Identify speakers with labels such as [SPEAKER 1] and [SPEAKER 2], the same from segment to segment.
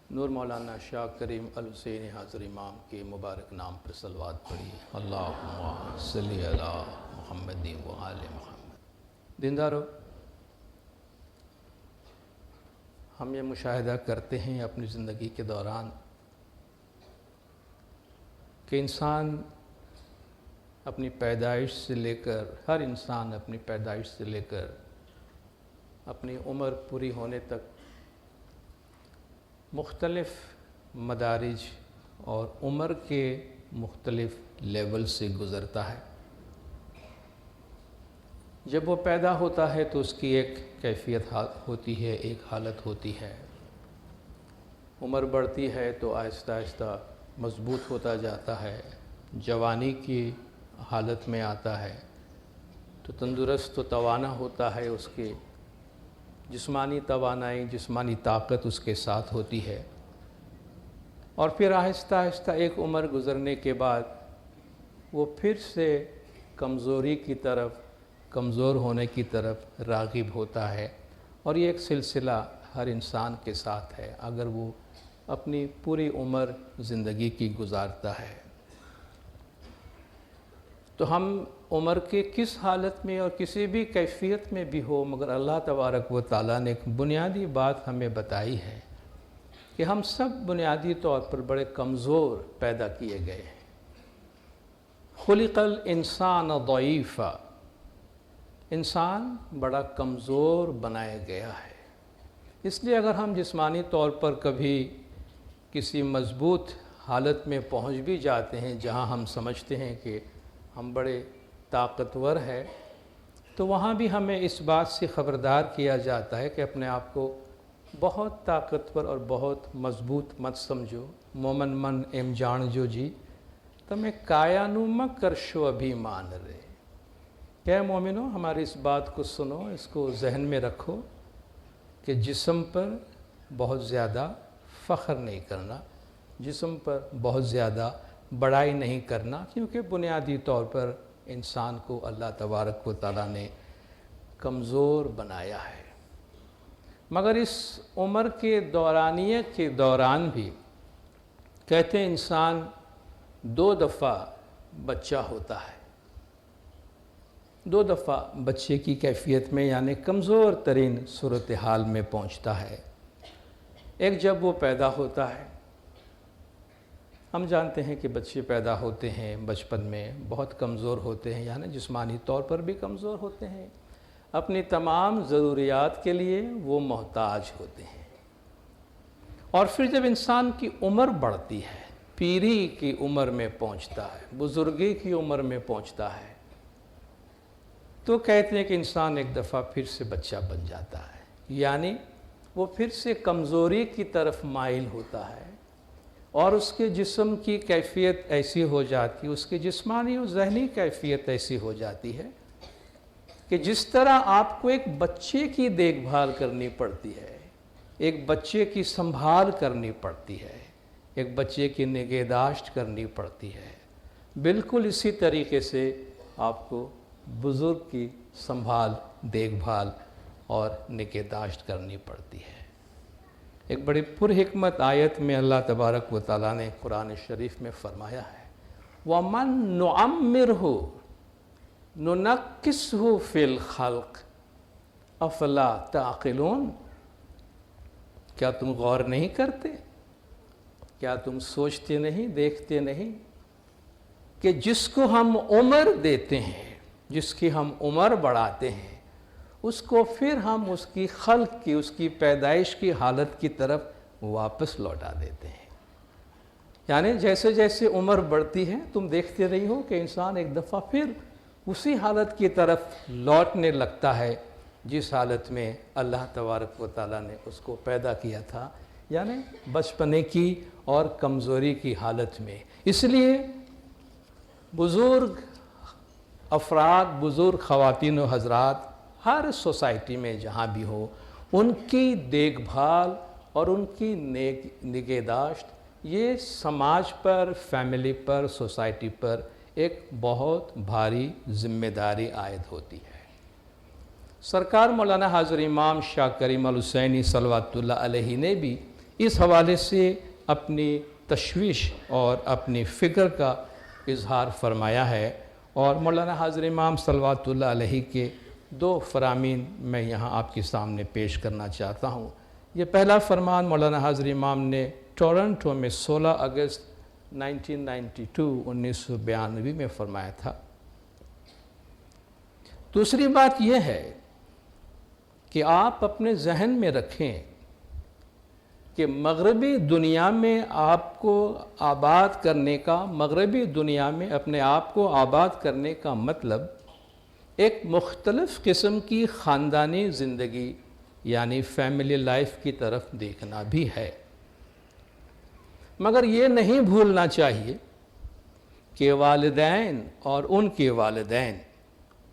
[SPEAKER 1] نور مولانا شاہ کریم الحسینی حاضر امام کے مبارک نام پر صلوات پڑھی۔ اللہم صلی علی محمد و آل محمد۔ دیندارو، ہم یہ مشاہدہ کرتے ہیں اپنی زندگی کے دوران کہ انسان اپنی پیدائش سے لے کر ہر انسان اپنی پیدائش سے لے کر اپنی عمر پوری ہونے تک مختلف مدارج اور عمر کے مختلف لیول سے گزرتا ہے۔ جب وہ پیدا ہوتا ہے تو اس کی ایک کیفیت ہوتی ہے، ایک حالت ہوتی ہے۔ عمر بڑھتی ہے تو آہستہ آہستہ مضبوط ہوتا جاتا ہے، جوانی کی حالت میں آتا ہے تو تندرست و توانا ہوتا ہے، اس کے جسمانی توانائی، جسمانی طاقت اس کے ساتھ ہوتی ہے، اور پھر آہستہ آہستہ ایک عمر گزرنے کے بعد وہ پھر سے کمزوری کی طرف، کمزور ہونے کی طرف راغب ہوتا ہے، اور یہ ایک سلسلہ ہر انسان کے ساتھ ہے اگر وہ اپنی پوری عمر زندگی کی گزارتا ہے۔ تو ہم عمر کے کس حالت میں اور کسی بھی کیفیت میں بھی ہو، مگر اللہ تبارک و تعالیٰ نے ایک بنیادی بات ہمیں بتائی ہے کہ ہم سب بنیادی طور پر بڑے کمزور پیدا کیے گئے ہیں۔ خلق الانسان ضعیفا، انسان بڑا کمزور بنایا گیا ہے۔ اس لیے اگر ہم جسمانی طور پر کبھی کسی مضبوط حالت میں پہنچ بھی جاتے ہیں جہاں ہم سمجھتے ہیں کہ ہم بڑے طاقتور ہیں، تو وہاں بھی ہمیں اس بات سے خبردار کیا جاتا ہے کہ اپنے آپ کو بہت طاقتور اور بہت مضبوط مت سمجھو۔ مومن من ایم جان جو جی تمہیں کایانو مکر شو ابھی مان رہے۔ کہ مومنو، ہماری اس بات کو سنو، اس کو ذہن میں رکھو کہ جسم پر بہت زیادہ فخر نہیں کرنا، جسم پر بہت زیادہ بڑائی نہیں کرنا، کیونکہ بنیادی طور پر انسان کو اللہ تبارک و تعالیٰ نے کمزور بنایا ہے۔ مگر اس عمر کے دورانیے کے دوران بھی کہتے ہیں انسان 2 دفعہ بچہ ہوتا ہے، 2 دفعہ بچے کی کیفیت میں یعنی کمزور ترین صورتحال میں پہنچتا ہے۔ ایک جب وہ پیدا ہوتا ہے، ہم جانتے ہیں کہ بچے پیدا ہوتے ہیں بچپن میں بہت کمزور ہوتے ہیں، یعنی جسمانی طور پر بھی کمزور ہوتے ہیں، اپنی تمام ضروریات کے لیے وہ محتاج ہوتے ہیں۔ اور پھر جب انسان کی عمر بڑھتی ہے، پیری کی عمر میں پہنچتا ہے، بزرگی کی عمر میں پہنچتا ہے، تو کہتے ہیں کہ انسان ایک دفعہ پھر سے بچہ بن جاتا ہے، یعنی وہ پھر سے کمزوری کی طرف مائل ہوتا ہے، اور اس کے جسم کی کیفیت ایسی ہو جاتی ہے، اس کے جسمانی اور ذہنی کیفیت ایسی ہو جاتی ہے کہ جس طرح آپ کو ایک بچے کی دیکھ بھال کرنی پڑتی ہے، ایک بچے کی سنبھال کرنی پڑتی ہے، ایک بچے کی نگہداشت کرنی پڑتی ہے، بالکل اسی طریقے سے آپ کو بزرگ کی سنبھال، دیکھ بھال اور نگہداشت کرنی پڑتی ہے۔ ایک بڑی پرحکمت آیت میں اللہ تبارک و تعالیٰ نے قرآن شریف میں فرمایا ہے، وَمَن نُعَمِّرْهُ نُنَقِّصْهُ فِي الْخَلْقِ أَفَلَا تَعْقِلُونَ۔ کیا تم غور نہیں کرتے؟ کیا تم سوچتے نہیں، دیکھتے نہیں کہ جس کو ہم عمر دیتے ہیں، جس کی ہم عمر بڑھاتے ہیں، اس کو پھر ہم اس کی خلق کی، اس کی پیدائش کی حالت کی طرف واپس لوٹا دیتے ہیں۔ یعنی جیسے جیسے عمر بڑھتی ہے تم دیکھتے رہی ہو کہ انسان ایک دفعہ پھر اسی حالت کی طرف لوٹنے لگتا ہے جس حالت میں اللہ تبارک و تعالیٰ نے اس کو پیدا کیا تھا، یعنی بچپنے کی اور کمزوری کی حالت میں۔ اس لیے بزرگ افراد، بزرگ خواتین و حضرات ہر سوسائٹی میں جہاں بھی ہو، ان کی دیکھ بھال اور ان کی نگہداشت یہ سماج پر، فیملی پر، سوسائٹی پر ایک بہت بھاری ذمہ داری عائد ہوتی ہے۔ سرکار مولانا حاضر امام شاہ کریم الحسینی صلوات اللہ علیہ نے بھی اس حوالے سے اپنی تشویش اور اپنی فکر کا اظہار فرمایا ہے، اور مولانا حاضر امام صلوات اللہ علیہ کے 2 فرامین میں یہاں آپ کے سامنے پیش کرنا چاہتا ہوں۔ یہ پہلا فرمان مولانا حاضر امام نے ٹورنٹو میں 16 اگست 1992 میں فرمایا تھا۔ دوسری بات یہ ہے کہ آپ اپنے ذہن میں رکھیں کہ مغربی دنیا میں آپ کو آباد کرنے کا، مغربی دنیا میں اپنے آپ کو آباد کرنے کا مطلب ایک مختلف قسم کی خاندانی زندگی یعنی فیملی لائف کی طرف دیکھنا بھی ہے، مگر یہ نہیں بھولنا چاہیے کہ والدین اور ان کے والدین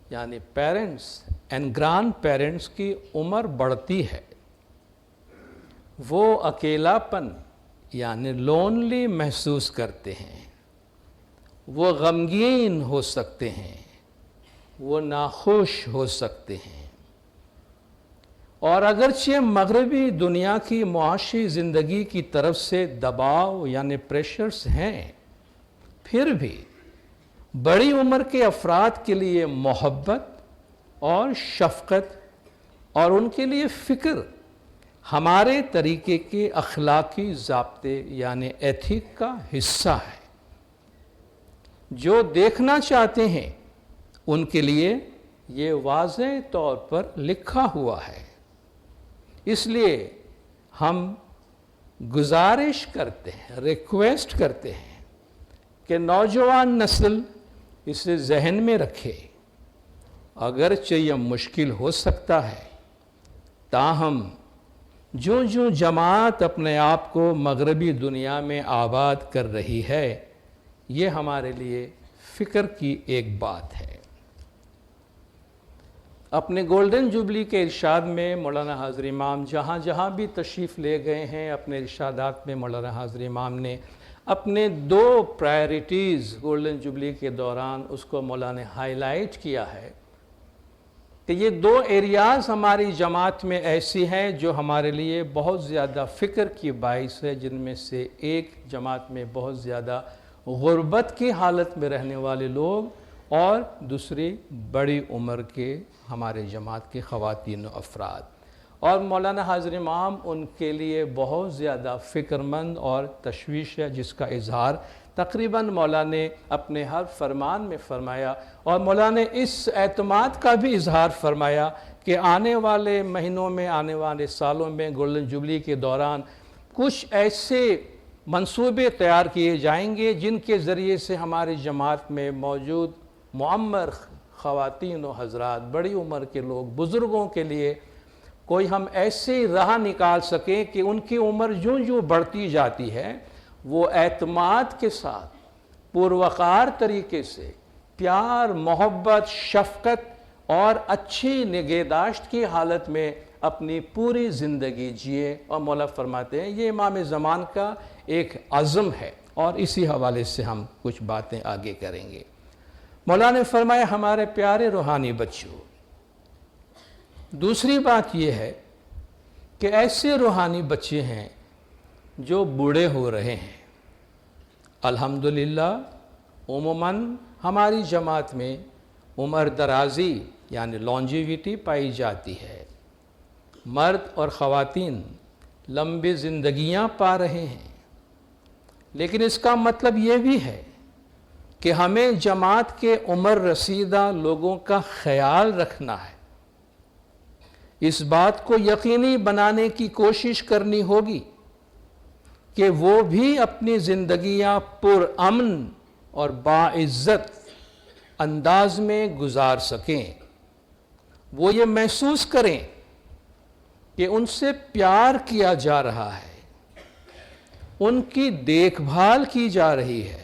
[SPEAKER 1] یعنی پیرنٹس اینڈ گرانڈ پیرنٹس کی عمر بڑھتی ہے، وہ اکیلاپن یعنی لونلی محسوس کرتے ہیں، وہ غمگین ہو سکتے ہیں، وہ ناخوش ہو سکتے ہیں، اور اگرچہ مغربی دنیا کی معاشی زندگی کی طرف سے دباؤ یعنی پریشرز ہیں، پھر بھی بڑی عمر کے افراد کے لیے محبت اور شفقت اور ان کے لیے فکر ہمارے طریقے کے اخلاقی ضابطے یعنی ایتھک کا حصہ ہے۔ جو دیکھنا چاہتے ہیں ان کے لیے یہ واضح طور پر لکھا ہوا ہے، اس لیے ہم گزارش کرتے ہیں، ریکویسٹ کرتے ہیں کہ نوجوان نسل اسے ذہن میں رکھے، اگرچہ یہ مشکل ہو سکتا ہے، تاہم جو جماعت اپنے آپ کو مغربی دنیا میں آباد کر رہی ہے، یہ ہمارے لیے فکر کی ایک بات ہے۔ اپنے گولڈن جوبلی کے ارشاد میں مولانا حاضر امام جہاں جہاں بھی تشریف لے گئے ہیں، اپنے ارشادات میں مولانا حاضر امام نے اپنے 2 پرائرٹیز گولڈن جوبلی کے دوران اس کو مولانا نے ہائی لائٹ کیا ہے کہ یہ 2 ایریاز ہماری جماعت میں ایسی ہیں جو ہمارے لیے بہت زیادہ فکر کی باعث ہے، جن میں سے ایک جماعت میں بہت زیادہ غربت کی حالت میں رہنے والے لوگ، اور دوسری بڑی عمر کے ہمارے جماعت کے خواتین و افراد، اور مولانا حاضر امام ان کے لیے بہت زیادہ فکر مند اور تشویش ہے، جس کا اظہار تقریباً مولانا نے اپنے ہر فرمان میں فرمایا، اور مولانا نے اس اعتماد کا بھی اظہار فرمایا کہ آنے والے مہینوں میں، آنے والے سالوں میں گولڈن جوبلی کے دوران کچھ ایسے منصوبے تیار کیے جائیں گے جن کے ذریعے سے ہماری جماعت میں موجود معمر خواتین و حضرات، بڑی عمر کے لوگ، بزرگوں کے لیے کوئی ہم ایسی راہ نکال سکیں کہ ان کی عمر جو بڑھتی جاتی ہے وہ اعتماد کے ساتھ پروقار طریقے سے پیار، محبت، شفقت اور اچھی نگہداشت کی حالت میں اپنی پوری زندگی جیے، اور مولا فرماتے ہیں یہ امام زمان کا ایک عزم ہے، اور اسی حوالے سے ہم کچھ باتیں آگے کریں گے۔ مولا نے فرمایا ہمارے پیارے روحانی بچوں، دوسری بات یہ ہے کہ ایسے روحانی بچے ہیں جو بوڑھے ہو رہے ہیں۔ الحمدللہ عموماً ہماری جماعت میں عمر درازی یعنی لانجیویٹی پائی جاتی ہے، مرد اور خواتین لمبی زندگیاں پا رہے ہیں، لیکن اس کا مطلب یہ بھی ہے کہ ہمیں جماعت کے عمر رسیدہ لوگوں کا خیال رکھنا ہے، اس بات کو یقینی بنانے کی کوشش کرنی ہوگی کہ وہ بھی اپنی زندگیاں پرامن اور باعزت انداز میں گزار سکیں، وہ یہ محسوس کریں کہ ان سے پیار کیا جا رہا ہے، ان کی دیکھ بھال کی جا رہی ہے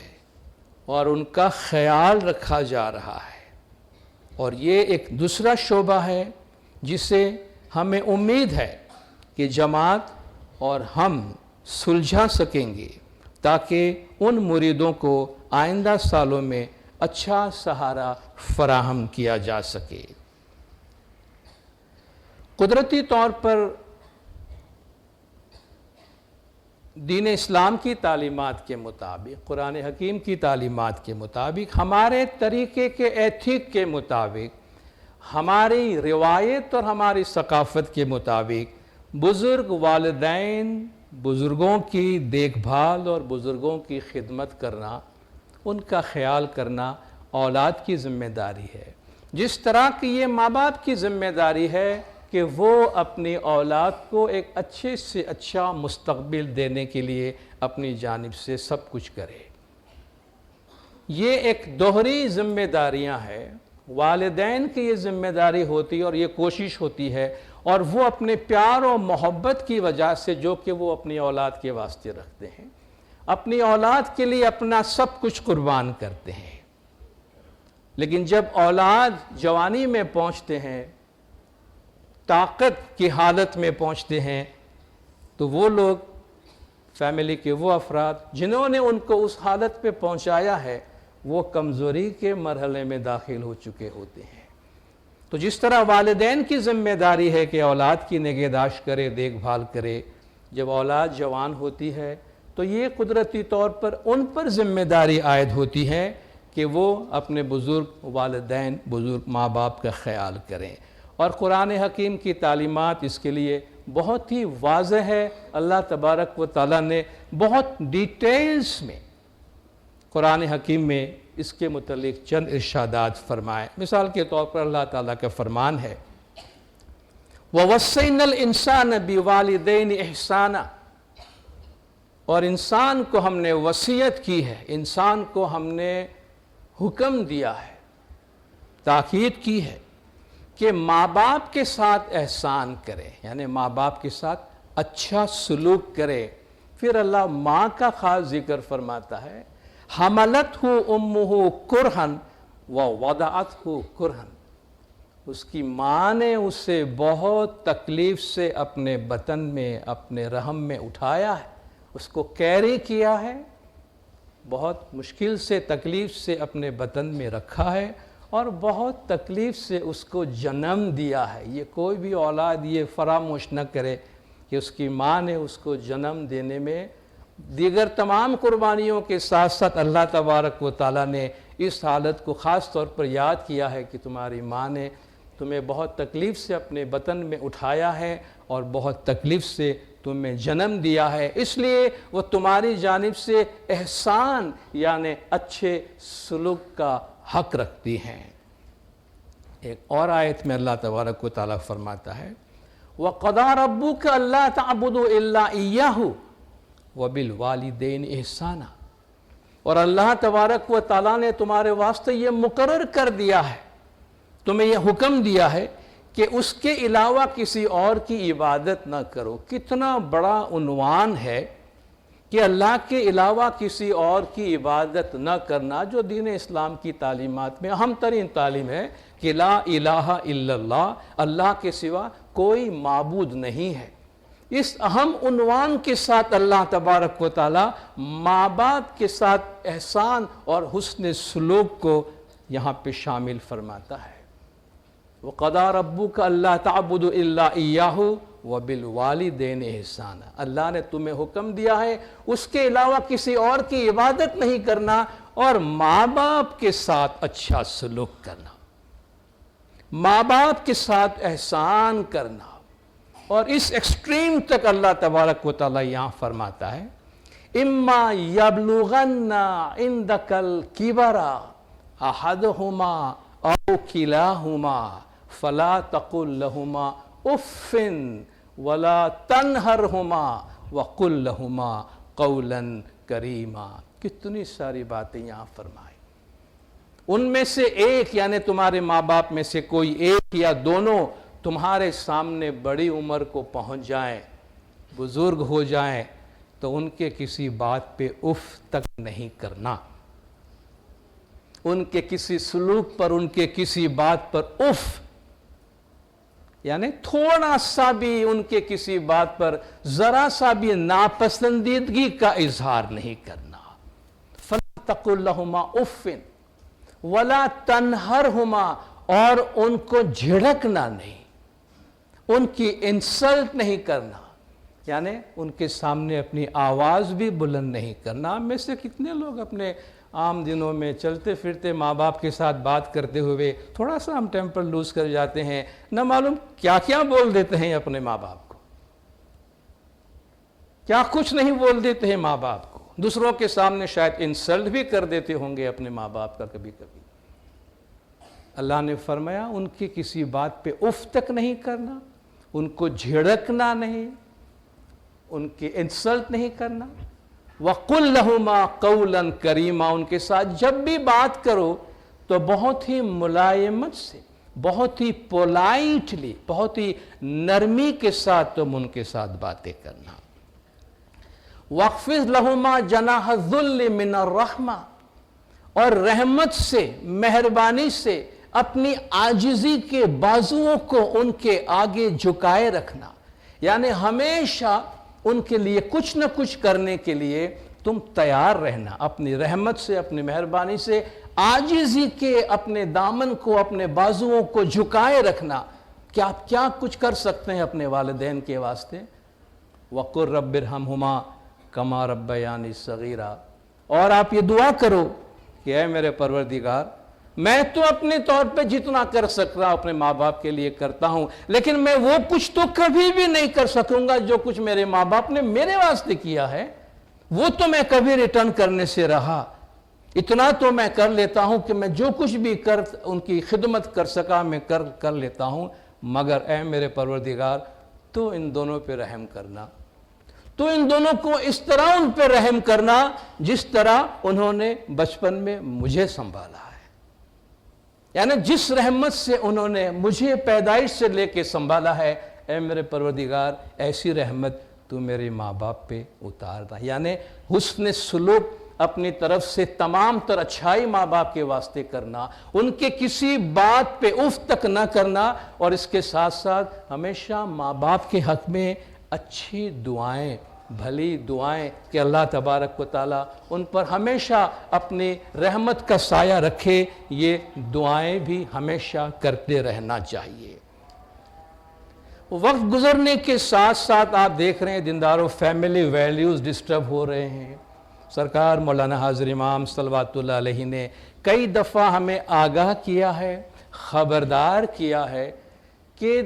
[SPEAKER 1] اور ان کا خیال رکھا جا رہا ہے، اور یہ ایک دوسرا شعبہ ہے جسے ہمیں امید ہے کہ جماعت اور ہم سلجھا سکیں گے تاکہ ان مریدوں کو آئندہ سالوں میں اچھا سہارا فراہم کیا جا سکے۔ قدرتی طور پر دین اسلام کی تعلیمات کے مطابق، قرآن حکیم کی تعلیمات کے مطابق، ہمارے طریقے کے ایتھک کے مطابق، ہماری روایت اور ہماری ثقافت کے مطابق بزرگ والدین، بزرگوں کی دیکھ بھال اور بزرگوں کی خدمت کرنا، ان کا خیال کرنا اولاد کی ذمہ داری ہے، جس طرح کہ یہ ماں باپ کی ذمہ داری ہے کہ وہ اپنی اولاد کو ایک اچھے سے اچھا مستقبل دینے کے لیے اپنی جانب سے سب کچھ کرے۔ یہ ایک دوہری ذمہ داریاں ہیں، والدین کی یہ ذمہ داری ہوتی ہے اور یہ کوشش ہوتی ہے، اور وہ اپنے پیار و محبت کی وجہ سے جو کہ وہ اپنی اولاد کے واسطے رکھتے ہیں، اپنی اولاد کے لیے اپنا سب کچھ قربان کرتے ہیں۔ لیکن جب اولاد جوانی میں پہنچتے ہیں، طاقت کی حالت میں پہنچتے ہیں، تو وہ لوگ، فیملی کے وہ افراد جنہوں نے ان کو اس حالت پہ پہنچایا ہے، وہ کمزوری کے مرحلے میں داخل ہو چکے ہوتے ہیں۔ تو جس طرح والدین کی ذمہ داری ہے کہ اولاد کی نگہداشت کرے، دیکھ بھال کرے، جب اولاد جوان ہوتی ہے تو یہ قدرتی طور پر ان پر ذمہ داری عائد ہوتی ہے کہ وہ اپنے بزرگ والدین، بزرگ ماں باپ کا خیال کریں، اور قرآن حکیم کی تعلیمات اس کے لیے بہت ہی واضح ہے۔ اللہ تبارک و تعالیٰ نے بہت ڈیٹیلز میں قرآن حکیم میں اس کے متعلق چند ارشادات فرمائے۔ مثال کے طور پر اللہ تعالیٰ کا فرمان ہے وَوَصَّيْنَا الْإِنسَانَ بِوَالِدَيْنِ إِحْسَانًا، اور انسان کو ہم نے وصیت کی ہے، انسان کو ہم نے حکم دیا ہے، تاکید کی ہے کہ ماں باپ کے ساتھ احسان کرے، یعنی ماں باپ کے ساتھ اچھا سلوک کرے۔ پھر اللہ ماں کا خاص ذکر فرماتا ہے حملتہ امہ کرہن ووضعتہ کرہن، اس کی ماں نے اسے بہت تکلیف سے اپنے بطن میں، اپنے رحم میں اٹھایا ہے، اس کو کیری کیا ہے، بہت مشکل سے، تکلیف سے اپنے بطن میں رکھا ہے، اور بہت تکلیف سے اس کو جنم دیا ہے۔ یہ کوئی بھی اولاد یہ فراموش نہ کرے کہ اس کی ماں نے اس کو جنم دینے میں دیگر تمام قربانیوں کے ساتھ ساتھ اللہ تبارک و تعالیٰ نے اس حالت کو خاص طور پر یاد کیا ہے کہ تمہاری ماں نے تمہیں بہت تکلیف سے اپنے بطن میں اٹھایا ہے اور بہت تکلیف سے تمہیں جنم دیا ہے، اس لیے وہ تمہاری جانب سے احسان یعنی اچھے سلوک کا حق رکھتی ہیں۔ ایک اور آیت میں اللہ تبارک و تعالیٰ فرماتا ہے وَقَضَىٰ رَبُّكَ أَلَّا تَعْبُدُوا إِلَّا إِيَّاهُ وَبِالْوَالِدَيْنِ إِحْسَانًا، اور اللہ تبارک و تعالیٰ نے تمہارے واسطے یہ مقرر کر دیا ہے، تمہیں یہ حکم دیا ہے کہ اس کے علاوہ کسی اور کی عبادت نہ کرو۔ کتنا بڑا عنوان ہے کہ اللہ کے علاوہ کسی اور کی عبادت نہ کرنا، جو دین اسلام کی تعلیمات میں اہم ترین تعلیم ہے کہ لا الہ الا اللہ، اللہ کے سوا کوئی معبود نہیں ہے۔ اس اہم عنوان کے ساتھ اللہ تبارک و تعالیٰ ماں باپ کے ساتھ احسان اور حسن سلوک کو یہاں پہ شامل فرماتا ہے۔ وَقَضَىٰ رَبُّكَ أَلَّا تَعْبُدُوا إِلَّا إِيَّاهُ وَبِالْوَالِدَيْنِ إِحْسَانًا، اللہ نے تمہیں حکم دیا ہے اس کے علاوہ کسی اور کی عبادت نہیں کرنا، اور ماں باپ کے ساتھ اچھا سلوک کرنا، ماں باپ کے ساتھ احسان کرنا۔ اور اس ایکسٹریم تک اللہ تبارک و تعالیٰ یہاں فرماتا ہے اِمَّا يَبْلُغَنَّ عِنْدَكَ الْكِبَرَ أَحَدُهُمَا أَوْ كِلَاهُمَا فَلَا تَقُلْ لَهُمَا أُفٍّ وَلَا تَنْهَرْهُمَا وَقُلْ لَهُمَا قَوْلًا كَرِيمًا۔ کتنی ساری باتیں یہاں فرمائیں۔ ان میں سے ایک یعنی تمہارے ماں باپ میں سے کوئی ایک یا دونوں تمہارے سامنے بڑی عمر کو پہنچ جائیں، بزرگ ہو جائیں، تو ان کے کسی بات پہ اف تک نہیں کرنا، ان کے کسی سلوک پر، ان کے کسی بات پر اف یعنی تھوڑا سا بھی ان کے کسی بات پر ذرا سا بھی ناپسندیدگی کا اظہار نہیں کرنا۔ فَلَا تَقُلْ لَهُمَا أُفٍّ وَلَا تَنْهَرْهُمَا، اور ان کو جھڑکنا نہیں، ان کی انسلٹ نہیں کرنا، یعنی ان کے سامنے اپنی آواز بھی بلند نہیں کرنا۔ ہم میں سے کتنے لوگ اپنے عام دنوں میں چلتے پھرتے ماں باپ کے ساتھ بات کرتے ہوئے تھوڑا سا ہم ٹیمپر لوز کر جاتے ہیں، نہ معلوم کیا کیا بول دیتے ہیں اپنے ماں باپ کو، کیا کچھ نہیں بول دیتے ہیں ماں باپ کو، دوسروں کے سامنے شاید انسلٹ بھی کر دیتے ہوں گے اپنے ماں باپ کا کبھی کبھی۔ اللہ نے فرمایا ان کی کسی بات پہ اف تک نہیں کرنا، ان کو جھڑکنا نہیں، ان کی انسلٹ نہیں کرنا۔ وَقُلْ لَهُمَا قَوْلًا كَرِيمًا، ان کے ساتھ جب بھی بات کرو تو بہت ہی ملائمت سے، بہت ہی پولائٹلی، بہت ہی نرمی کے ساتھ تم ان کے ساتھ باتیں کرنا۔ وَاخْفِضْ لَهُمَا جَنَاحَ الذُّلِّ مِنَ الرَّحْمَةِ، اور رحمت سے، مہربانی سے اپنی عاجزی کے بازوؤں کو ان کے آگے جھکائے رکھنا، یعنی ہمیشہ ان کے لیے کچھ نہ کچھ کرنے کے لیے تم تیار رہنا، اپنی رحمت سے، اپنی مہربانی سے عاجزی کے اپنے دامن کو، اپنے بازوؤں کو جھکائے رکھنا۔ کیا کچھ کر سکتے ہیں اپنے والدین کے واسطے؟ وَقُلْ رَبِّ ارْحَمْهُمَا كَمَا رَبَّيَانِي صَغِيرًا، اور آپ یہ دعا کرو کہ اے میرے پروردگار، میں تو اپنے طور پہ جتنا کر سکتا ہوں اپنے ماں باپ کے لیے کرتا ہوں، لیکن میں وہ کچھ تو کبھی بھی نہیں کر سکوں گا جو کچھ میرے ماں باپ نے میرے واسطے کیا ہے، وہ تو میں کبھی ریٹرن کرنے سے رہا۔ اتنا تو میں کر لیتا ہوں کہ میں جو کچھ بھی ان کی خدمت کر سکا میں کر لیتا ہوں، مگر اے میرے پروردگار تو ان دونوں پہ رحم کرنا، تو ان دونوں کو اس طرح ان پہ رحم کرنا جس طرح انہوں نے بچپن میں مجھے سنبھالا ہے، یعنی جس رحمت سے انہوں نے مجھے پیدائش سے لے کے سنبھالا ہے، اے میرے پروردگار ایسی رحمت تو میرے ماں باپ پہ اتارنا، یعنی حسن سلوک اپنی طرف سے تمام تر اچھائی ماں باپ کے واسطے کرنا، ان کے کسی بات پہ اف تک نہ کرنا، اور اس کے ساتھ ساتھ ہمیشہ ماں باپ کے حق میں اچھی دعائیں، بھلی دعائیں کہ اللہ تبارک و تعالیٰ ان پر ہمیشہ اپنی رحمت کا سایہ رکھے، یہ دعائیں بھی ہمیشہ کرتے رہنا چاہیے۔ وقت گزرنے کے ساتھ ساتھ آپ دیکھ رہے ہیں دینداروں فیملی ویلیوز ڈسٹرب ہو رہے ہیں۔ سرکار مولانا حاضر امام صلوات اللہ علیہ نے کئی دفعہ ہمیں آگاہ کیا ہے، خبردار کیا ہے کہ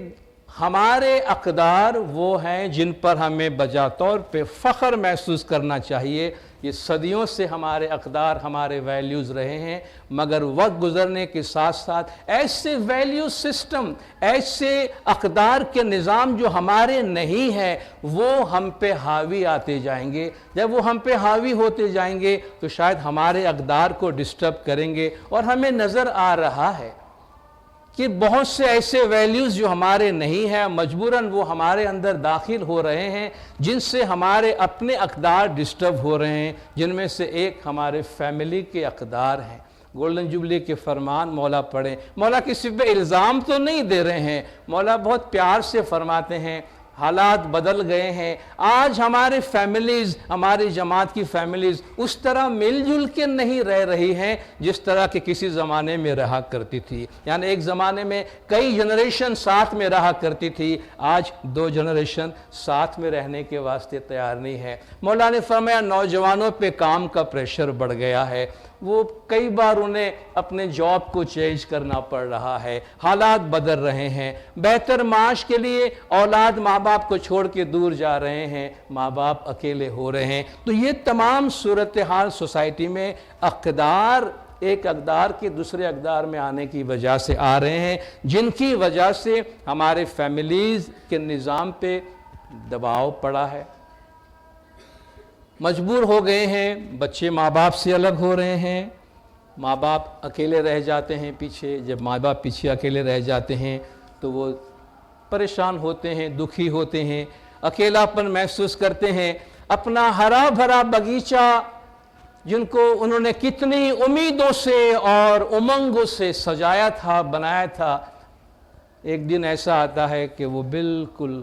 [SPEAKER 1] ہمارے اقدار وہ ہیں جن پر ہمیں بجا طور پہ فخر محسوس کرنا چاہیے۔ یہ صدیوں سے ہمارے اقدار، ہمارے ویلیوز رہے ہیں، مگر وقت گزرنے کے ساتھ ساتھ ایسے ویلیو سسٹم، ایسے اقدار کے نظام جو ہمارے نہیں ہیں وہ ہم پہ حاوی آتے جائیں گے۔ جب وہ ہم پہ حاوی ہوتے جائیں گے تو شاید ہمارے اقدار کو ڈسٹرب کریں گے، اور ہمیں نظر آ رہا ہے کہ بہت سے ایسے ویلیوز جو ہمارے نہیں ہیں مجبوراً وہ ہمارے اندر داخل ہو رہے ہیں، جن سے ہمارے اپنے اقدار ڈسٹرب ہو رہے ہیں، جن میں سے ایک ہمارے فیملی کے اقدار ہیں۔ گولڈن جوبلی کے فرمان مولا پڑھیں، مولا کسی پہ الزام تو نہیں دے رہے ہیں، مولا بہت پیار سے فرماتے ہیں حالات بدل گئے ہیں، آج ہمارے فیملیز، ہماری جماعت کی فیملیز اس طرح مل جل کے نہیں رہ رہی ہیں جس طرح کہ کسی زمانے میں رہا کرتی تھی۔ یعنی ایک زمانے میں کئی جنریشن ساتھ میں رہا کرتی تھی، آج 2 جنریشن ساتھ میں رہنے کے واسطے تیار نہیں ہے۔ مولا نے فرمایا نوجوانوں پہ کام کا پریشر بڑھ گیا ہے، وہ کئی بار انہیں اپنے جاب کو چینج کرنا پڑ رہا ہے، حالات بدل رہے ہیں، بہتر معاش کے لیے اولاد ماں باپ کو چھوڑ کے دور جا رہے ہیں، ماں باپ اکیلے ہو رہے ہیں۔ تو یہ تمام صورتحال سوسائٹی میں اقدار، ایک اقدار کے دوسرے اقدار میں آنے کی وجہ سے آ رہے ہیں، جن کی وجہ سے ہمارے فیملیز کے نظام پہ دباؤ پڑا ہے، مجبور ہو گئے ہیں، بچے ماں باپ سے الگ ہو رہے ہیں، ماں باپ اکیلے رہ جاتے ہیں پیچھے۔ جب ماں باپ پیچھے اکیلے رہ جاتے ہیں تو وہ پریشان ہوتے ہیں، دکھی ہوتے ہیں، اکیلاپن محسوس کرتے ہیں۔ اپنا ہرا بھرا باغیچہ جن کو انہوں نے کتنی امیدوں سے اور امنگوں سے سجایا تھا، بنایا تھا، ایک دن ایسا آتا ہے کہ وہ بالکل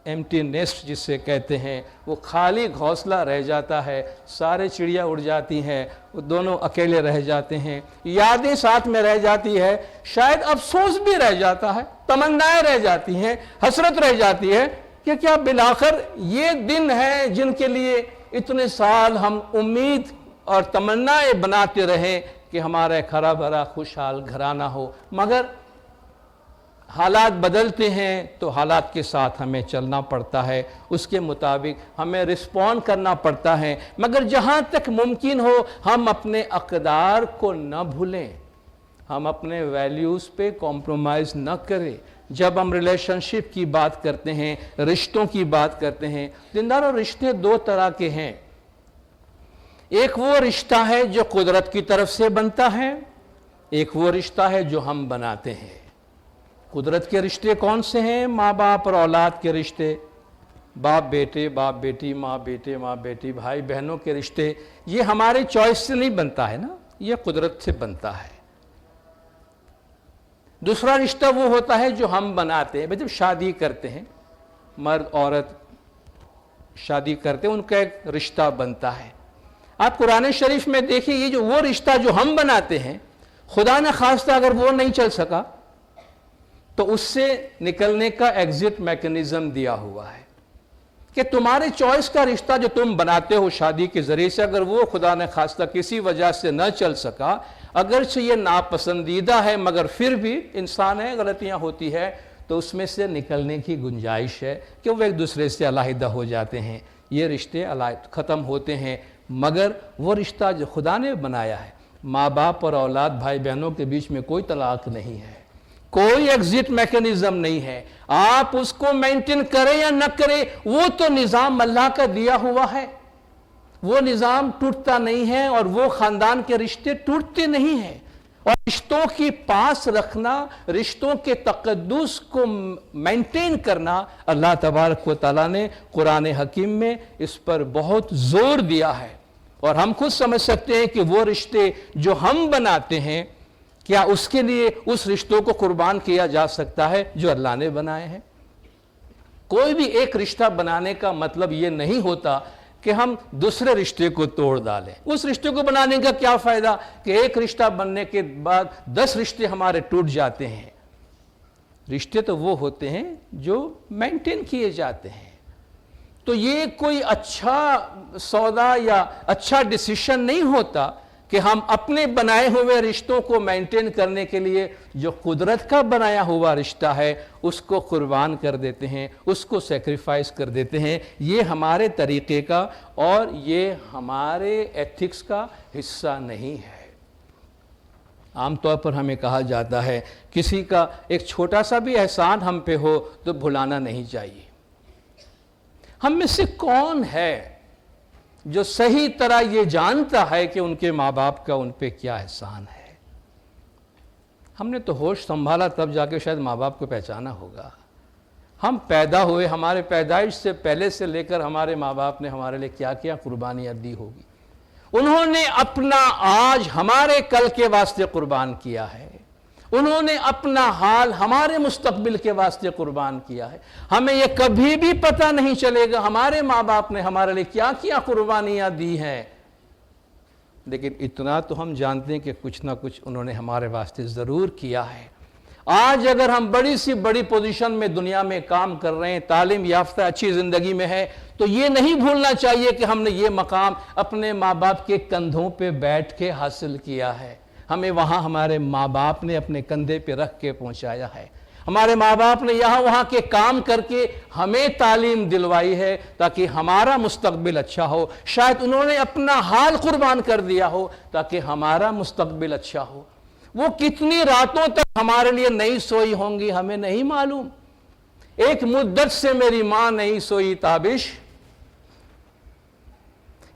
[SPEAKER 1] ایمٹی نیسٹ جسے کہتے ہیں، وہ خالی گھونسلہ رہ جاتا ہے، سارے چڑیا اڑ جاتی ہیں، وہ دونوں اکیلے رہ جاتے ہیں، یادیں ساتھ میں رہ جاتی ہے، شاید افسوس بھی رہ جاتا ہے، تمنائیں رہ جاتی ہیں، حسرت رہ جاتی ہے، کہ کیا بالآخر یہ دن ہے جن کے لیے اتنے سال ہم امید اور تمنائیں بناتے رہے کہ ہمارا ایک ہرا بھرا خوشحال گھرانہ ہو، مگر حالات بدلتے ہیں تو حالات کے ساتھ ہمیں چلنا پڑتا ہے، اس کے مطابق ہمیں رسپونڈ کرنا پڑتا ہے، مگر جہاں تک ممکن ہو ہم اپنے اقدار کو نہ بھولیں، ہم اپنے ویلیوز پہ کمپرومائز نہ کریں۔ جب ہم ریلیشن شپ کی بات کرتے ہیں، رشتوں کی بات کرتے ہیں، دینداروں رشتے دو طرح کے ہیں۔ ایک وہ رشتہ ہے جو قدرت کی طرف سے بنتا ہے، ایک وہ رشتہ ہے جو ہم بناتے ہیں۔ قدرت کے رشتے کون سے ہیں؟ ماں باپ اور اولاد کے رشتے، باپ بیٹے، باپ بیٹی، ماں بیٹے، ماں بیٹی، بھائی بہنوں کے رشتے، یہ ہمارے چوائس سے نہیں بنتا ہے نا، یہ قدرت سے بنتا ہے۔ دوسرا رشتہ وہ ہوتا ہے جو ہم بناتے ہیں، جب شادی کرتے ہیں، مرد عورت شادی کرتے ہیں، ان کا ایک رشتہ بنتا ہے۔ آپ قرآن شریف میں دیکھیں، یہ جو وہ رشتہ جو ہم بناتے ہیں، خدا نہ خواستہ اگر وہ نہیں چل سکا تو اس سے نکلنے کا ایگزٹ میکنزم دیا ہوا ہے کہ تمہارے چوائس کا رشتہ جو تم بناتے ہو شادی کے ذریعے سے، اگر وہ خدا نہ خواستہ کسی وجہ سے نہ چل سکا، اگرچہ یہ ناپسندیدہ ہے مگر پھر بھی انسان ہے، غلطیاں ہوتی ہے، تو اس میں سے نکلنے کی گنجائش ہے کہ وہ ایک دوسرے سے علیحدہ ہو جاتے ہیں، یہ رشتے ختم ہوتے ہیں۔ مگر وہ رشتہ جو خدا نے بنایا ہے، ماں باپ اور اولاد بھائی بہنوں کے بیچ میں کوئی طلاق نہیں ہے، کوئی ایگزٹ میکنزم نہیں ہے، آپ اس کو مینٹین کریں یا نہ کریں، وہ تو نظام اللہ کا دیا ہوا ہے، وہ نظام ٹوٹتا نہیں ہے، اور وہ خاندان کے رشتے ٹوٹتے نہیں ہیں۔ اور رشتوں کی پاس رکھنا، رشتوں کے تقدس کو مینٹین کرنا، اللہ تبارک و تعالیٰ نے قرآن حکیم میں اس پر بہت زور دیا ہے، اور ہم خود سمجھ سکتے ہیں کہ وہ رشتے جو ہم بناتے ہیں، کیا اس کے لیے اس رشتوں کو قربان کیا جا سکتا ہے جو اللہ نے بنائے ہیں؟ کوئی بھی ایک رشتہ بنانے کا مطلب یہ نہیں ہوتا کہ ہم دوسرے رشتے کو توڑ ڈالیں۔ اس رشتے کو بنانے کا کیا فائدہ کہ ایک رشتہ بننے کے بعد 10 رشتے ہمارے ٹوٹ جاتے ہیں۔ رشتے تو وہ ہوتے ہیں جو مینٹین کیے جاتے ہیں۔ تو یہ کوئی اچھا سودا یا اچھا ڈیسیشن نہیں ہوتا کہ ہم اپنے بنائے ہوئے رشتوں کو مینٹین کرنے کے لیے جو قدرت کا بنایا ہوا رشتہ ہے اس کو قربان کر دیتے ہیں، اس کو سیکریفائز کر دیتے ہیں۔ یہ ہمارے طریقے کا اور یہ ہمارے ایتھکس کا حصہ نہیں ہے۔ عام طور پر ہمیں کہا جاتا ہے کسی کا ایک چھوٹا سا بھی احسان ہم پہ ہو تو بھلانا نہیں چاہیے۔ ہم میں سے کون ہے جو صحیح طرح یہ جانتا ہے کہ ان کے ماں باپ کا ان پہ کیا احسان ہے؟ ہم نے تو ہوش سنبھالا تب جا کے شاید ماں باپ کو پہچانا ہوگا۔ ہم پیدا ہوئے، ہمارے پیدائش سے پہلے سے لے کر ہمارے ماں باپ نے ہمارے لیے کیا کیا قربانیاں دی ہوگی۔ انہوں نے اپنا آج ہمارے کل کے واسطے قربان کیا ہے، انہوں نے اپنا حال ہمارے مستقبل کے واسطے قربان کیا ہے۔ ہمیں یہ کبھی بھی پتہ نہیں چلے گا ہمارے ماں باپ نے ہمارے لیے کیا کیا قربانیاں دی ہیں، لیکن اتنا تو ہم جانتے ہیں کہ کچھ نہ کچھ انہوں نے ہمارے واسطے ضرور کیا ہے۔ آج اگر ہم بڑی سی بڑی پوزیشن میں دنیا میں کام کر رہے ہیں، تعلیم یافتہ اچھی زندگی میں ہے، تو یہ نہیں بھولنا چاہیے کہ ہم نے یہ مقام اپنے ماں باپ کے کندھوں پہ بیٹھ کے حاصل کیا ہے۔ ہمیں وہاں ہمارے ماں باپ نے اپنے کندھے پہ رکھ کے پہنچایا ہے، ہمارے ماں باپ نے یہاں وہاں کے کام کر کے ہمیں تعلیم دلوائی ہے تاکہ ہمارا مستقبل اچھا ہو۔ شاید انہوں نے اپنا حال قربان کر دیا ہو تاکہ ہمارا مستقبل اچھا ہو۔ وہ کتنی راتوں تک ہمارے لیے نہیں سوئی ہوں گی ہمیں نہیں معلوم۔ ایک مدت سے میری ماں نہیں سوئی تابش،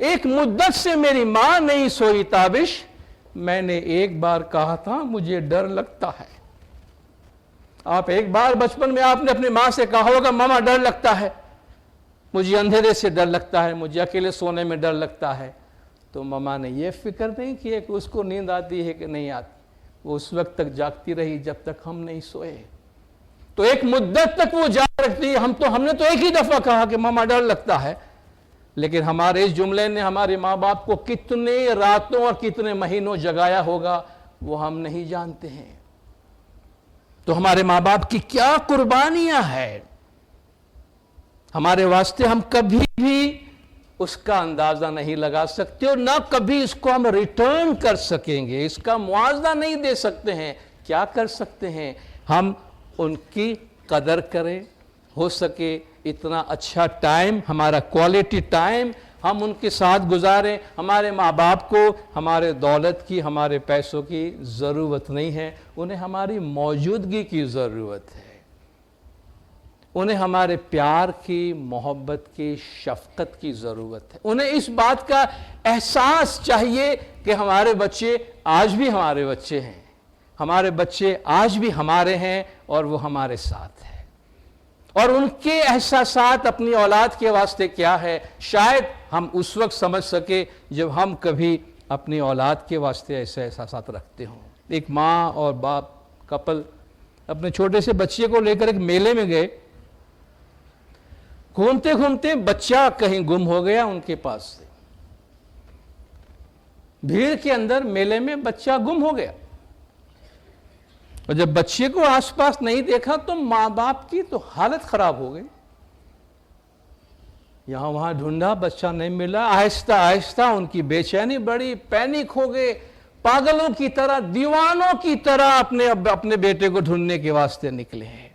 [SPEAKER 1] ایک مدت سے میری ماں نہیں سوئی تابش، میں نے ایک بار کہا تھا مجھے ڈر لگتا ہے۔ آپ ایک بار بچپن میں آپ نے اپنی ماں سے کہا ہوگا ماما ڈر لگتا ہے، مجھے اندھیرے سے ڈر لگتا ہے، مجھے اکیلے سونے میں ڈر لگتا ہے۔ تو ماما نے یہ فکر نہیں کی کہ اس کو نیند آتی ہے کہ نہیں آتی، وہ اس وقت تک جاگتی رہی جب تک ہم نہیں سوئے۔ تو ایک مدت تک وہ جاگ رکھتی ہے۔ ہم نے تو ایک ہی دفعہ کہا کہ ماما ڈر لگتا ہے، لیکن ہمارے اس جملے نے ہمارے ماں باپ کو کتنے راتوں اور کتنے مہینوں جگایا ہوگا وہ ہم نہیں جانتے ہیں۔ تو ہمارے ماں باپ کی کیا قربانیاں ہیں، ہمارے واسطے ہم کبھی بھی اس کا اندازہ نہیں لگا سکتے اور نہ کبھی اس کو ہم ریٹرن کر سکیں گے، اس کا موازنہ نہیں دے سکتے ہیں۔ کیا کر سکتے ہیں؟ ہم ان کی قدر کریں، ہو سکے اتنا اچھا ٹائم، ہمارا کوالٹی ٹائم ہم ان کے ساتھ گزاریں۔ ہمارے ماں باپ کو ہمارے دولت کی، ہمارے پیسوں کی ضرورت نہیں ہے، انہیں ہماری موجودگی کی ضرورت ہے، انہیں ہمارے پیار کی، محبت کی، شفقت کی ضرورت ہے۔ انہیں اس بات کا احساس چاہیے کہ ہمارے بچے آج بھی ہمارے بچے ہیں، ہمارے بچے آج بھی ہمارے ہیں اور وہ ہمارے ساتھ ہیں۔ اور ان کے احساسات اپنی اولاد کے واسطے کیا ہے، شاید ہم اس وقت سمجھ سکے جب ہم کبھی اپنی اولاد کے واسطے ایسے احساسات رکھتے ہوں۔ ایک ماں اور باپ کپل اپنے چھوٹے سے بچے کو لے کر ایک میلے میں گئے، گھومتے گھومتے بچہ کہیں گم ہو گیا ان کے پاس سے، بھیڑ کے اندر میلے میں بچہ گم ہو گیا، اور جب بچے کو آس پاس نہیں دیکھا تو ماں باپ کی تو حالت خراب ہو گئی، یہاں وہاں ڈھونڈا، بچہ نہیں ملا، آہستہ آہستہ ان کی بے چینی بڑی، پینک ہو گئے، پاگلوں کی طرح، دیوانوں کی طرح اپنے بیٹے کو ڈھونڈنے کے واسطے نکلے ہیں۔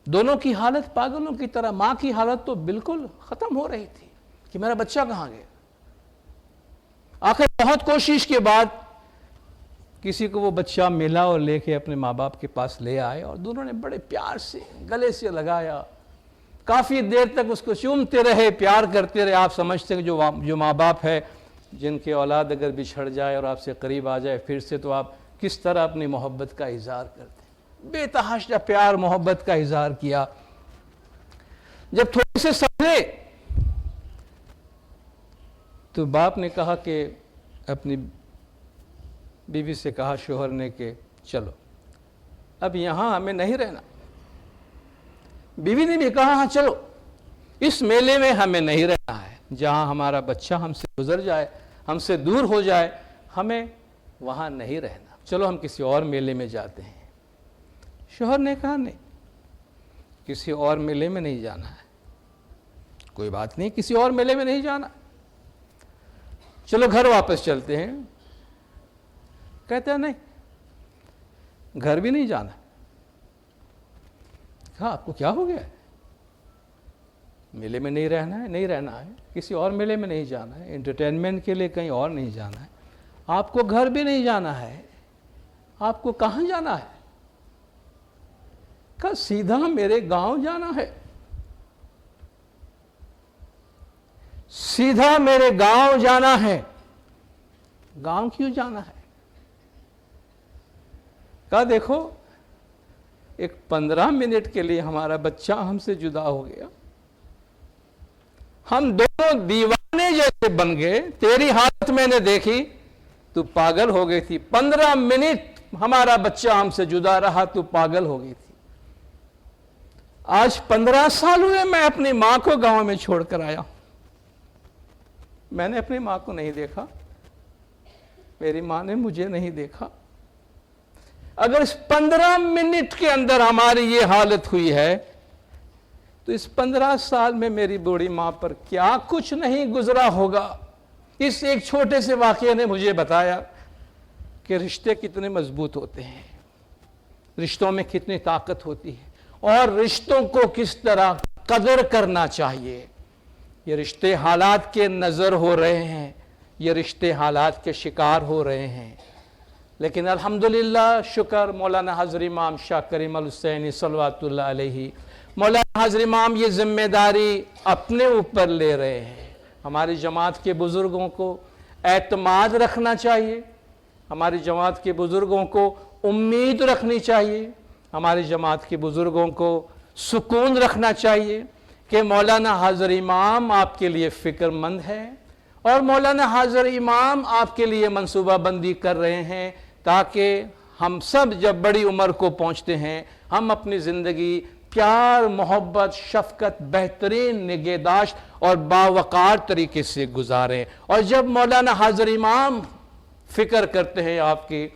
[SPEAKER 1] دونوں کی حالت پاگلوں کی طرح، ماں کی حالت تو بالکل ختم ہو رہی تھی کہ میرا بچہ کہاں گیا۔ آخر بہت کوشش کے بعد کسی کو وہ بچہ ملا اور لے کے اپنے ماں باپ کے پاس لے آئے، اور دونوں نے بڑے پیار سے گلے سے لگایا، کافی دیر تک اس کو چومتے رہے، پیار کرتے رہے۔ آپ سمجھتے ہیں جو ماں باپ ہے جن کے اولاد اگر بچھڑ جائے اور آپ سے قریب آ جائے پھر سے، تو آپ کس طرح اپنی محبت کا اظہار کرتے ہیں۔ بے تحاشا پیار محبت کا اظہار کیا۔ جب تھوڑے سے سمجھے تو باپ نے کہا کہ اپنی بیوی سے کہا، شوہر نے، کہ چلو اب یہاں ہمیں نہیں رہنا۔ بیوی نے بھی کہا، ہاں چلو، اس میلے میں ہمیں نہیں رہنا ہے، جہاں ہمارا بچہ ہم سے گزر جائے، ہم سے دور ہو جائے، ہمیں وہاں نہیں رہنا، چلو ہم کسی اور میلے میں جاتے ہیں۔ شوہر نے کہا، نہیں، کسی اور میلے میں نہیں جانا ہے، کوئی بات نہیں، کسی اور میلے میں نہیں جانا، چلو گھر واپس چلتے ہیں۔ کہتا ہے، نہیں، گھر بھی نہیں جانا۔ کہا، آپ کو کیا ہو گیا ہے؟ میلے میں نہیں رہنا ہے، نہیں رہنا ہے، کسی اور میلے میں نہیں جانا ہے، انٹرٹینمنٹ کے لیے کہیں اور نہیں جانا ہے، آپ کو گھر بھی نہیں جانا ہے، آپ کو کہاں جانا ہے؟ کہا، سیدھا میرے گاؤں جانا ہے، سیدھا میرے گاؤں جانا ہے۔ گاؤں کیوں جانا ہے؟ کہا، دیکھو، ایک 15 منٹ کے لیے ہمارا بچہ ہم سے جدا ہو گیا، ہم دونوں دیوانے جیسے بن گئے، تیری حالت میں نے دیکھی، تو پاگل ہو گئی تھی، 15 منٹ ہمارا بچہ ہم سے جدا رہا، تو پاگل ہو گئی تھی۔ آج 15 سال ہوئے میں اپنی ماں کو گاؤں میں چھوڑ کر آیا ہوں، میں نے اپنی ماں کو نہیں دیکھا، میری ماں نے مجھے نہیں دیکھا۔ اگر اس 15 منٹ کے اندر ہماری یہ حالت ہوئی ہے تو اس 15 سال میں میری بوڑھی ماں پر کیا کچھ نہیں گزرا ہوگا۔ اس ایک چھوٹے سے واقعے نے مجھے بتایا کہ رشتے کتنے مضبوط ہوتے ہیں، رشتوں میں کتنی طاقت ہوتی ہے، اور رشتوں کو کس طرح قدر کرنا چاہیے۔ یہ رشتے حالات کے نظر ہو رہے ہیں، یہ رشتے حالات کے شکار ہو رہے ہیں، لیکن الحمدللہ، شکر مولانا حضرت امام شاہ کریم الحسینی صلوات اللہ علیہ، مولانا حضرت امام یہ ذمہ داری اپنے اوپر لے رہے ہیں۔ ہماری جماعت کے بزرگوں کو اعتماد رکھنا چاہیے، ہماری جماعت کے بزرگوں کو امید رکھنی چاہیے، ہماری جماعت کے بزرگوں کو سکون رکھنا چاہیے کہ مولانا حضرت امام آپ کے لیے فکر مند ہے، اور مولانا حضرت امام آپ کے لیے منصوبہ بندی کر رہے ہیں، تاکہ ہم سب جب بڑی عمر کو پہنچتے ہیں، ہم اپنی زندگی پیار، محبت، شفقت، بہترین نگہداشت اور باوقار طریقے سے گزاریں۔ اور جب مولانا حضرت امام فکر کرتے ہیں آپ کی،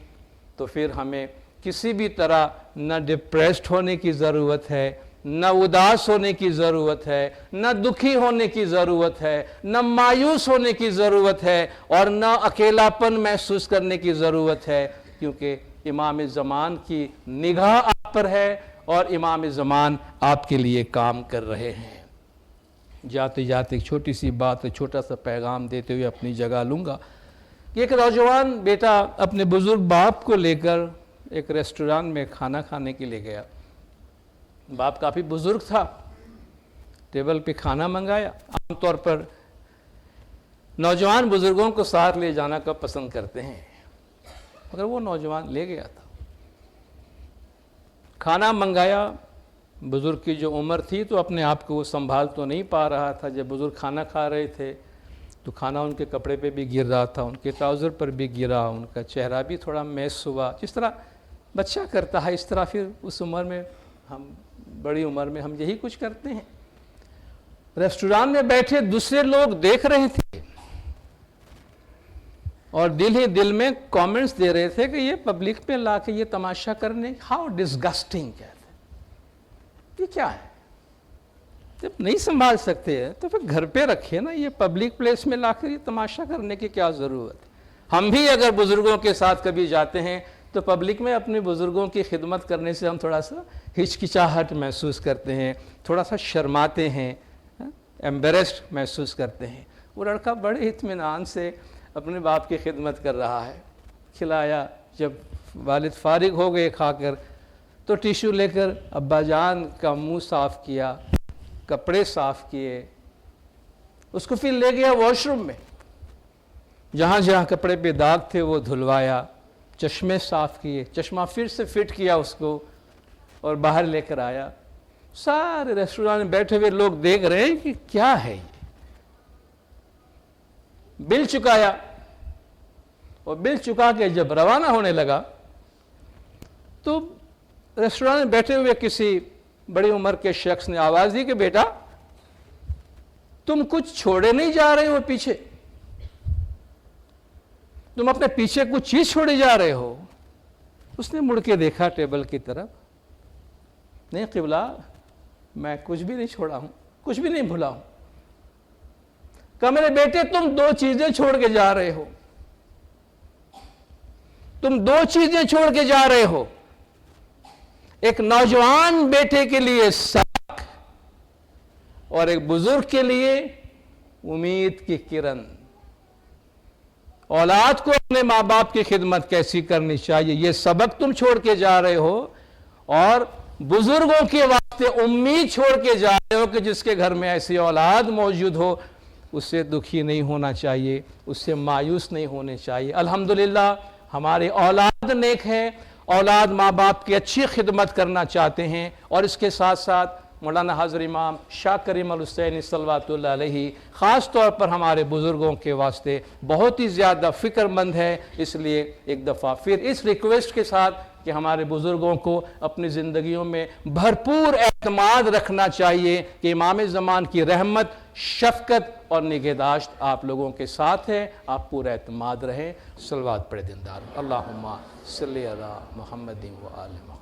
[SPEAKER 1] تو پھر ہمیں کسی بھی طرح نہ ڈپریسڈ ہونے کی ضرورت ہے، نہ اداس ہونے کی ضرورت ہے، نہ دکھی ہونے کی ضرورت ہے، نہ مایوس ہونے کی ضرورت ہے، اور نہ اکیلاپن محسوس کرنے کی ضرورت ہے، کیونکہ امام زمان کی نگاہ آپ پر ہے اور امام زمان آپ کے لیے کام کر رہے ہیں۔ جاتے جاتے ایک چھوٹی سی بات، چھوٹا سا پیغام دیتے ہوئے اپنی جگہ لوں گا کہ ایک نوجوان بیٹا اپنے بزرگ باپ کو لے کر ایک ریسٹوران میں کھانا کھانے کے لیے گیا۔ باپ کافی بزرگ تھا، ٹیبل پہ کھانا منگایا۔ عام طور پر نوجوان بزرگوں کو ساتھ لے جانا کا پسند کرتے ہیں، مگر وہ نوجوان لے گیا تھا۔ کھانا منگایا، بزرگ کی جو عمر تھی تو اپنے آپ کو وہ سنبھال تو نہیں پا رہا تھا۔ جب بزرگ کھانا کھا رہے تھے تو کھانا ان کے کپڑے پہ بھی گر رہا تھا، ان کے ٹراؤزر پر بھی گرا، ان کا چہرہ بھی تھوڑا میس ہوا۔ جس طرح بچہ کرتا ہے اس طرح پھر اس عمر میں بڑی عمر میں ہم یہی کچھ کرتے ہیں۔ ریسٹوران میں بیٹھے دوسرے لوگ دیکھ رہے تھے اور دل ہی دل میں کامنٹس دے رہے تھے کہ یہ پبلک پہ لا کے یہ تماشا کرنے، ہاؤ ڈسگسٹنگ، کہتے یہ کیا ہے؟ جب نہیں سنبھال سکتے ہیں تو پھر گھر پہ رکھے نا، یہ پبلک پلیس میں لا کر یہ تماشا کرنے کی کیا ضرورت ہے؟ ہم بھی اگر بزرگوں کے ساتھ کبھی جاتے ہیں تو پبلک میں اپنے بزرگوں کی خدمت کرنے سے ہم تھوڑا سا ہچکچاہٹ محسوس کرتے ہیں، تھوڑا سا شرماتے ہیں، ایمبیرسڈ محسوس کرتے ہیں۔ وہ لڑکا بڑے اطمینان سے اپنے باپ کی خدمت کر رہا ہے۔ کھلایا، جب والد فارغ ہو گئے کھا کر تو ٹیشو لے کر ابا جان کا منہ صاف کیا، کپڑے صاف کیے، اس کو پھر لے گیا واش روم میں، جہاں جہاں کپڑے پہ داغ تھے وہ دھلوایا، چشمے صاف کیے، چشمہ پھر سے فٹ کیا اس کو اور باہر لے کر آیا۔ سارے ریسٹوران میں بیٹھے ہوئے لوگ دیکھ رہے ہیں کہ کیا ہے یہ۔ بل چکایا اور بل چکا کے جب روانہ ہونے لگا تو ریسٹوران میں بیٹھے ہوئے کسی بڑی عمر کے شخص نے آواز دی کہ بیٹا تم کچھ چھوڑے نہیں جا رہے ہو پیچھے، تم اپنے پیچھے کچھ چیز چھوڑے جا رہے ہو۔ اس نے مڑ کے دیکھا ٹیبل کی طرف، نہیں قبلہ میں کچھ بھی نہیں چھوڑا ہوں، کچھ بھی نہیں بھولا ہوں۔ کہا میرے بیٹے تم دو چیزیں چھوڑ کے جا رہے ہو، تم دو چیزیں چھوڑ کے جا رہے ہو، ایک نوجوان بیٹے کے لیے سبق اور ایک بزرگ کے لیے امید کی کرن۔ اولاد کو اپنے ماں باپ کی خدمت کیسی کرنی چاہیے یہ سبق تم چھوڑ کے جا رہے ہو، اور بزرگوں کے واسطے امید چھوڑ کے جا رہے ہو کہ جس کے گھر میں ایسی اولاد موجود ہو اس سے دکھی نہیں ہونا چاہیے، اس سے مایوس نہیں ہونے چاہیے۔ الحمدللہ ہماری اولاد نیک ہے، اولاد ماں باپ کی اچھی خدمت کرنا چاہتے ہیں، اور اس کے ساتھ ساتھ مولانا حضرت امام شاہ کریم الحسینی صلوات اللہ علیہ خاص طور پر ہمارے بزرگوں کے واسطے بہت ہی زیادہ فکر مند ہے۔ اس لیے ایک دفعہ پھر اس ریکویسٹ کے ساتھ کہ ہمارے بزرگوں کو اپنی زندگیوں میں بھرپور اعتماد رکھنا چاہیے کہ امام زمان کی رحمت، شفقت اور نگہداشت آپ لوگوں کے ساتھ ہے، آپ پورا اعتماد رہیں۔ صلوات پڑھے دیندار، اللہم صلی علی محمد و آل محمد۔